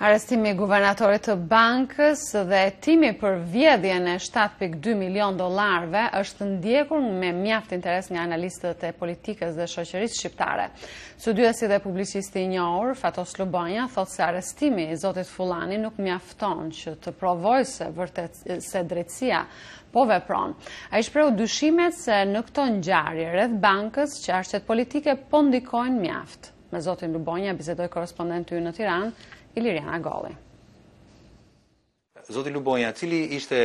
Arestimi i guvernatorit të bankës dhe hetimi për vjedhjen e 7.2 milion dollarëve është ndjekur me mjaft interes nga analistët e politikës dhe shoqërisë shqiptare. Studiuesi dhe publicisti i njohur Fatos Lubonja thotë se arestimi i zotit Fullani nuk mjafton që të provojë se drejtësia po vepron. Ai shprehu dyshimet se në këto ngjarje rreth bankës çështjet politike po ndikojnë mjaft. Me zotin Lubonja bisedoi korrespondenti ynë në Tiranë, Iliriana Golli. Zoti Lubonja, cili ishte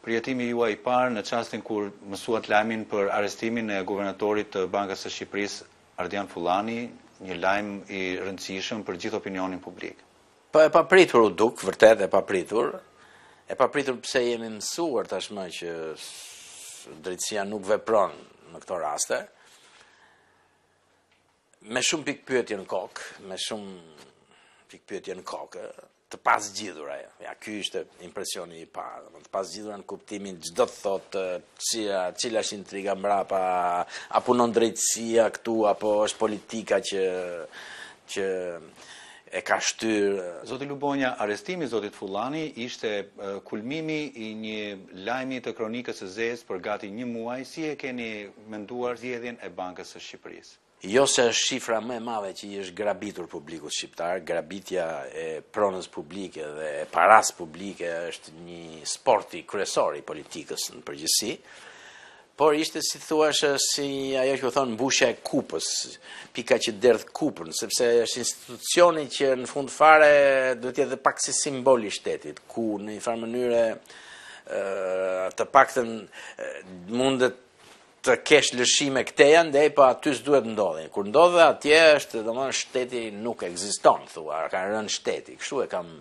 përjetimi juaj i parë në çastin kur mësuat lajmin për arrestimin e guvernatorit të Bankës së Shqipërisë, Ardian Fullani, një lajm i rëndësishëm për gjithë opinionin publik? Po e papritur u duk, vërtet e papritur. E papritur pse jemi mësuar tashmë që drejtësia nuk vepron në këto raste. Me shumë pikpyetje në kokë, të pasgjidhura. Ja, ky ishte impresioni i parë. Të pasgjidhura në kuptimin çdo të thotë cila është intriga mbrapa, a punon drejtësia këtu apo është politika që e ka shtyr. Zoti Lubonja, arrestimi i zotit Fullani ishte kulmimi i një lajmi të kronikës së zezë për gati një muaj. Si e keni menduar zgjedhjen e Bankës së Shqipërisë? Jo se është shifra më e madhe që i është grabitur publikut shqiptar, grabitja e pronës publike dhe e paras publike është një sporti kryesor i politikës në përgjithësi, por ishte si thuash si ajo që thonë mbushja e kupës, pika që derdh kupën, sepse është institucioni që në fund fare duhet jetë pak si simboli i shtetit, ku në një farë mënyre të paktën mundet të kesh lëshime këteja, ndej pa aty s'duhet ndodhin. Kur ndodhe atje është, domethënë shteti nuk ekziston, thua, ka rënë shteti. Kështu e kam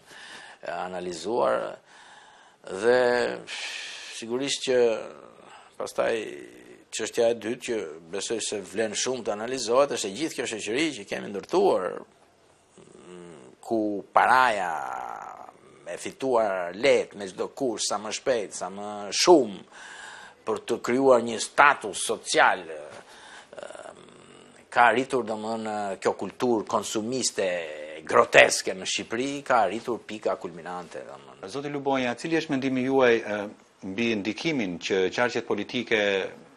analizuar dhe sigurisht që pastaj çështja e dytë që besoj se vlen shumë të analizohet është e gjithë kjo shoqëri që kemi ndërtuar ku paraja e fituar lehtë me çdo kusht, sa më shpejt, sa më shumë, për të krijuar një status social, ka arritur domethënë kjo kulturë konsumiste groteske në Shqipëri, ka arritur pika kulminante domethënë. Zoti Lubonja, cili është mendimi juaj mbi ndikimin që qarqet politike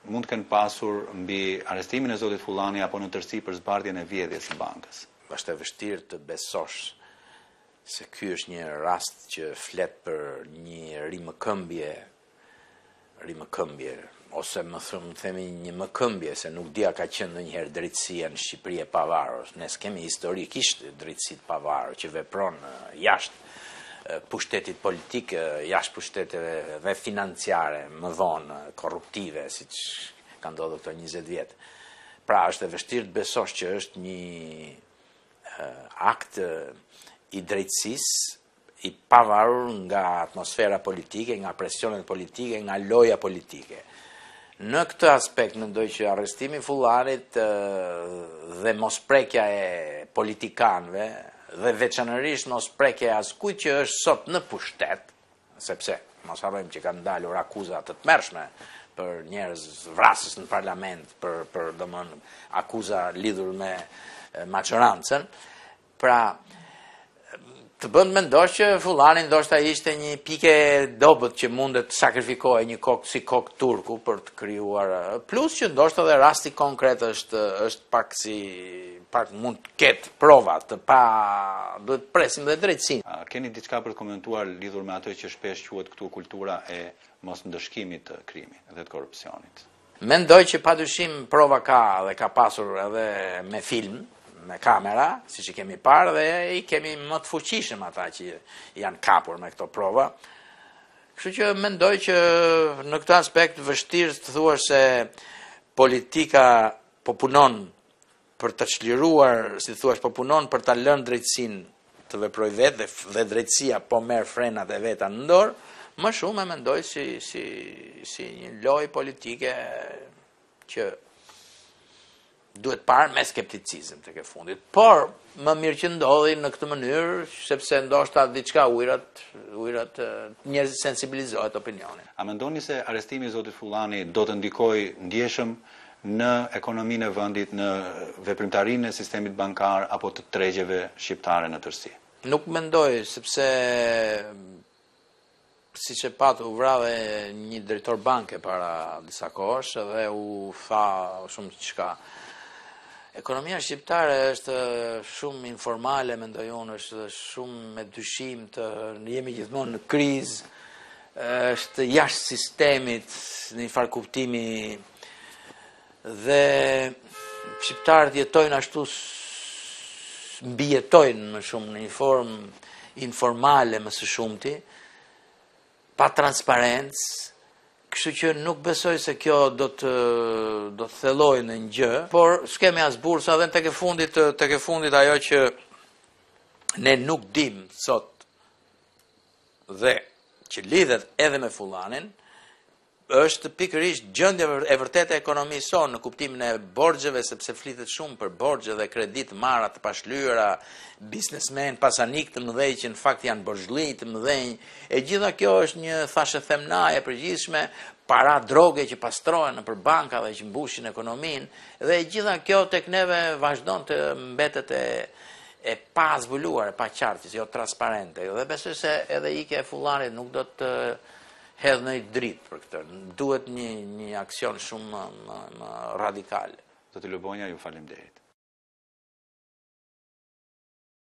mund të kenë pasur mbi arrestimin e zotit Fullani apo në tërësi për zbardhjen e vjedhjes së bankës? Është e vështirë të besosh se ky është një rast që flet për një rimëkëmbje, ose më themi një mëkëmbje, se nuk dia ka qenë ndonjëherë drejtësia në Shqipëri e pavarur. Ne kemi historikisht drejtësi të pavarur që vepron jashtë pushtetit politik, jashtë pushteteve dhe financiare, më vonë korruptive, siç ka ndodhur këto 20 vjet. Pra është e vështirë të besosh që është një akt i drejtësisë i pavarur nga atmosfera politike, nga presionet politike, nga loja politike. Në këtë aspekt mendoj që arrestimi i Fullanit dhe mosprekja e politikanëve dhe veçanërisht mosprekja e askujt që është sot në pushtet, sepse mos harrojmë që kanë dalur akuza të tmerrshme për njerëz vrasës në parlament, për domthon akuza lidhur me maçorancën, pra të bënd mendosh që Fullani ndoshta ishte një pike dobët që mundet të sakrifikohej një kokë si kokë turku për të krijuar, plus që ndoshta edhe rasti konkret është pak mund të ketë prova të pa duhet presim dhe drejtësinë. Keni diçka për të komentuar lidhur me atë që shpesh quhet këtu kultura e mos ndëshkimit të krimit dhe të korrupsionit? Mendoj që padyshim prova ka dhe ka pasur edhe me film, me kamera, siç i kemi parë, dhe i kemi më të fuqishëm ata që janë kapur me këto prova. Kështu që mendoj që në këtë aspekt vështirë të thuash se politika po punon për të çliruar, si thuash, po punon për ta lënë drejtësinë të veprojë vetë dhe drejtësia po merr frenat e veta në dorë, më shumë e mendoj si një lojë politike që duhet parë me skepticizëm tek e fundit. Por më mirë që ndodhi në këtë mënyrë, sepse ndoshta diçka ujrat njerëzit sensibilizohet opinionin. A mendoni se arrestimi i zotit Fullani do të ndikojë ndjeshëm në ekonominë e vendit, në veprimtarinë e sistemit bankar apo të tregjeve shqiptare në tërësi? Nuk mendoj, sepse si që patë u vrave një drejtor banke para disa kohësh dhe u tha shumë çka. Ekonomia shqiptare është shumë informale, mendoj unë, është shumë me dyshim të jemi gjithmonë në krizë, është jashtë sistemit në një farë kuptimi dhe shqiptarët jetojnë ashtu mbijetojnë më shumë në një formë informale më së shumti, pa transparencë, kështu që nuk besoj se kjo do të thellojë në një gjë, por s'kemi as bursa dhe tek e fundit ajo që ne nuk dim sot dhe që lidhet edhe me Fullanin, është pikërisht gjendja e vërtetë e ekonomisë sonë në kuptimin e borxheve, sepse flitet shumë për borxhe dhe kredit marra të pashlyera, biznesmen, pasanik të mëdhenj që në fakt janë borxhllëj të mëdhenj. E gjitha kjo është një thashë themnaje e përgjithshme, para droge që pastrohen nëpër banka dhe që mbushin ekonominë, dhe e gjitha kjo tek neve vazhdon të mbetet e pa zbuluar, e pa qartë, jo transparente. Dhe besoj se edhe ikja e Fullanit nuk do të hedh në i dritë për këtë. Duhet një aksion shumë radikal. Zoti Lubonja, ju faleminderit.